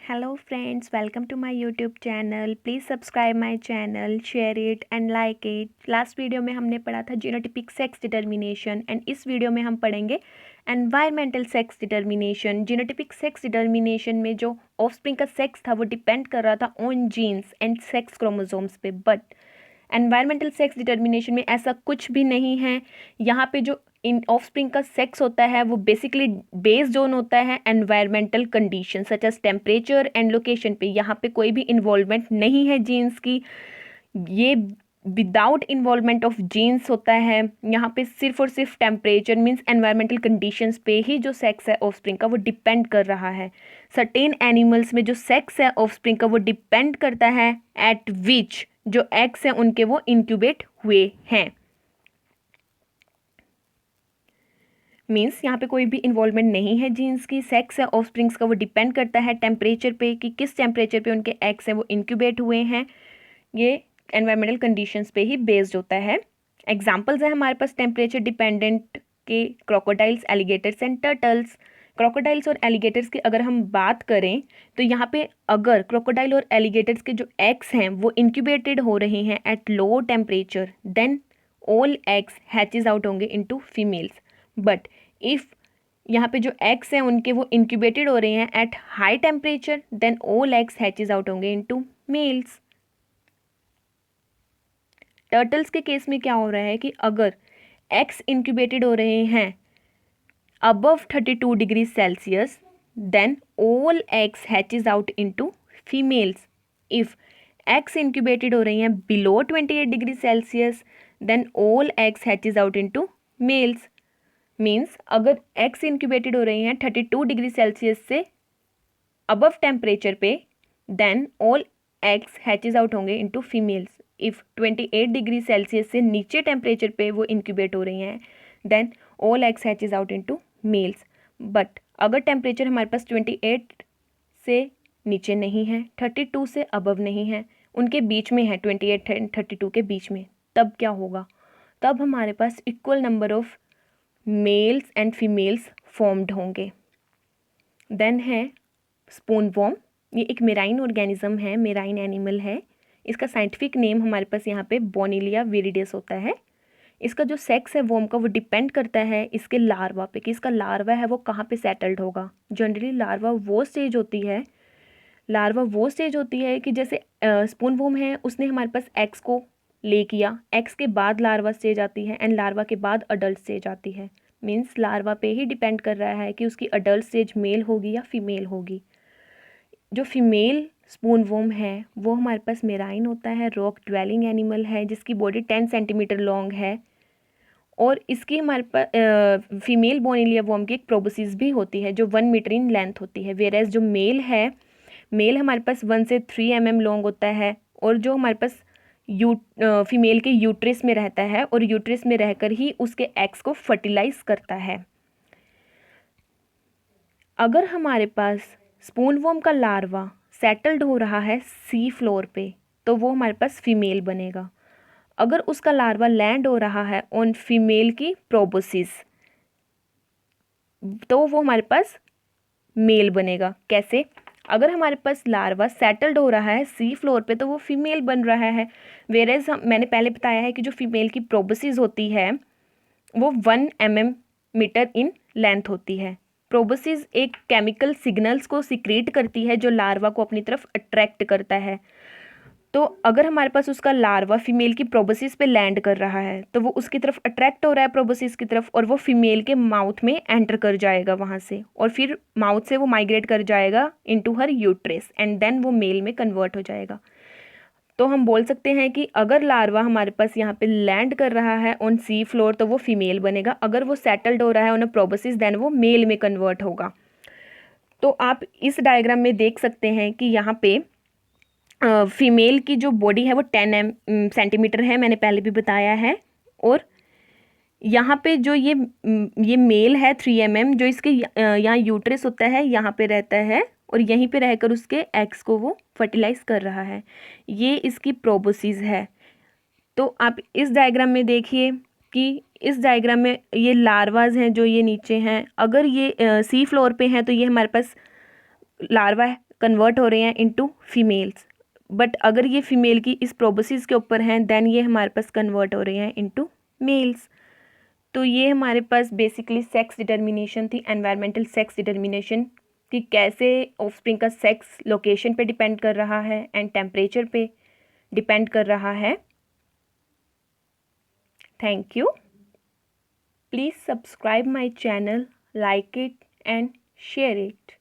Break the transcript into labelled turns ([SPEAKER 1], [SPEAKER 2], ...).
[SPEAKER 1] Hello friends, welcome to my YouTube channel. Please subscribe my channel, share it and like it. Last video में हमने पढ़ा था genotypic sex determination and इस video में हम पढ़ेंगे environmental sex determination. Genotypic sex determination में जो ऑफस्प्रिंग का सेक्स था वो डिपेंड कर रहा था on jeans and sex chromosomes पे, बट एनवायरमेंटल सेक्स डिटर्मिनेशन में ऐसा कुछ भी नहीं है। यहाँ पे जो इन ऑफस्प्रिंग का सेक्स होता है वो बेसिकली बेस्ड ऑन होता है environmental condition such as temperature and location पे। यहाँ पे कोई भी इन्वॉल्वमेंट नहीं है जीन्स की, ये विदाउट इन्वॉल्वमेंट ऑफ जीन्स होता है। यहाँ पे सिर्फ और सिर्फ टेम्परेचर मीन्स एनवायरमेंटल कंडीशंस पे ही जो सेक्स है ऑफस्प्रिंग का वो डिपेंड कर रहा है। सर्टेन एनिमल्स में जो सेक्स है ऑफस्प्रिंग का वो डिपेंड करता है एट विच जो एग्स हैं उनके वो इंक्यूबेट हुए हैं। मीन्स यहाँ पे कोई भी इन्वॉल्वमेंट नहीं है जीन्स की। सेक्स है ऑफस्प्रिंग्स का वो डिपेंड करता है टेम्परेचर पे कि किस टेम्परेचर पे उनके एग्स हैं वो इंक्यूबेट हुए हैं। ये एनवायरमेंटल कंडीशंस पे ही बेस्ड होता है। एग्जांपल्स हैं हमारे पास टेम्परेचर डिपेंडेंट के crocodiles, alligators and turtles. Crocodiles और एलिगेटर्स की अगर हम बात करें तो यहाँ पे अगर क्रोकोडाइल और एलिगेटर्स के जो एग्स हैं वो इंक्यूबेटेड हो रहे हैं at low temperature, then all eggs hatches out होंगे इनटू फीमेल्स। बट इफ़ यहाँ पे जो एग्स हैं उनके वो इंक्यूबेटेड हो रहे हैं at high temperature, then all eggs hatches out होंगे इनटू मेल्स। टर्टल्स के केस में क्या हो रहा है कि अगर एग्स इंक्यूबेटेड हो रहे हैं above 32 degree celsius, then all eggs hatches out into females. If eggs incubated हो रही हैं below 28 degree celsius, then all eggs hatches out into males. Means अगर एग्स इंक्यूबेटेड हो रही हैं 32 डिग्री सेल्सियस से अबव टेम्परेचर पे, then all eggs hatches out होंगे into females. If 28 degree celsius से नीचे टेम्परेचर पे वो इंक्यूबेट हो रही हैं, then all eggs hatches out into mails. But अगर टेम्परेचर हमारे पास 28 से नीचे नहीं है, 32 से अबव नहीं है, उनके बीच में है 28 एंड 32 के बीच में, तब क्या होगा? तब हमारे पास equal number of males and females formed होंगे। देन है स्पून वॉर्म। ये एक मेराइन ऑर्गेनिज्म है, मेराइन एनिमल है। इसका साइंटिफिक नेम हमारे पास यहाँ पे बोनिलिया विरिडेस होता है। इसका जो सेक्स है वॉर्म का वो डिपेंड करता है इसके लार्वा पे कि इसका लार्वा है वो कहाँ पे सेटल्ड होगा। जनरली लार्वा वो स्टेज होती है कि जैसे स्पून वॉर्म है उसने हमारे पास एग्स को ले किया, एग्स के बाद लार्वा स्टेज आती है एंड लार्वा के बाद अडल्ट स्टेज आती है। मीन्स लार्वा पे ही डिपेंड कर रहा है कि उसकी अडल्ट स्टेज मेल होगी या फीमेल होगी। जो फीमेल स्पून वॉर्म है वो हमारे पास मेराइन होता है, रॉक ड्वेलिंग एनिमल है जिसकी बॉडी 10 सेंटीमीटर लॉन्ग है और इसकी हमारे पास फीमेल बोनिलिया वॉर्म की एक प्रोबोसिस भी होती है जो 1 मीटर इन लेंथ होती है। वेयर एज जो मेल हमारे पास 1 से 3 mm लॉन्ग होता है और जो हमारे पास फीमेल के यूट्रस में रहता है और यूट्रस में रहकर ही उसके एग्स को फर्टिलाइज करता है। अगर हमारे पास स्पून वॉर्म का लार्वा सेटल्ड हो रहा है सी फ्लोर पे तो वो हमारे पास फीमेल बनेगा। अगर उसका लार्वा लैंड हो रहा है ऑन फीमेल की प्रोबोसिस तो वो हमारे पास मेल बनेगा। कैसे? अगर हमारे पास लार्वा सेटल्ड हो रहा है सी फ्लोर पे तो वो फीमेल बन रहा है। वेरेज मैंने पहले बताया है कि जो फीमेल की प्रोबोसिस होती है वो 1 mm इन लेंथ होती है। प्रोबोसिस एक केमिकल सिग्नल्स को सिक्रीट करती है जो लार्वा को अपनी तरफ अट्रैक्ट करता है। तो अगर हमारे पास उसका लार्वा फीमेल की प्रोबोसिस पे लैंड कर रहा है तो वो उसकी तरफ अट्रैक्ट हो रहा है प्रोबोसिस की तरफ और वो फीमेल के माउथ में एंटर कर जाएगा वहाँ से और फिर माउथ से वो माइग्रेट कर जाएगा into her uterus and then वो मेल में कन्वर्ट हो जाएगा। तो हम बोल सकते हैं कि अगर लार्वा हमारे पास यहाँ पे लैंड कर रहा है ऑन सी फ्लोर तो वो फीमेल बनेगा। अगर वो सेटल्ड हो रहा है ऑन अ प्रोबोसिस देन वो मेल में कन्वर्ट होगा। तो आप इस डायग्राम में देख सकते हैं कि यहाँ पे फीमेल की जो बॉडी है वो 10 सेंटीमीटर है, मैंने पहले भी बताया है। और यहाँ पे जो ये मेल है 3 mm जो इसके यहाँ यूट्रस होता है यहाँ पे रहता है और यहीं पे रहकर उसके एग्स को वो फर्टिलाइज कर रहा है। ये इसकी प्रोबोसिस है। तो आप इस डायग्राम में देखिए कि इस डायग्राम में ये लार्वाज हैं जो ये नीचे हैं। अगर ये सी फ्लोर पे हैं तो ये हमारे पास लार्वा कन्वर्ट हो रहे हैं इनटू फीमेल्स, बट अगर ये फीमेल की इस प्रोबेसिस के ऊपर हैं देन ये हमारे पास कन्वर्ट हो रहे हैं इनटू मेल्स। तो ये हमारे पास बेसिकली सेक्स डिटर्मिनेशन थी, एनवायरमेंटल सेक्स डिटर्मिनेशन, कि कैसे ऑफस्प्रिंग का सेक्स लोकेशन पे डिपेंड कर रहा है एंड टेम्परेचर पे डिपेंड कर रहा है। Thank you. Please subscribe my channel, like it and share it.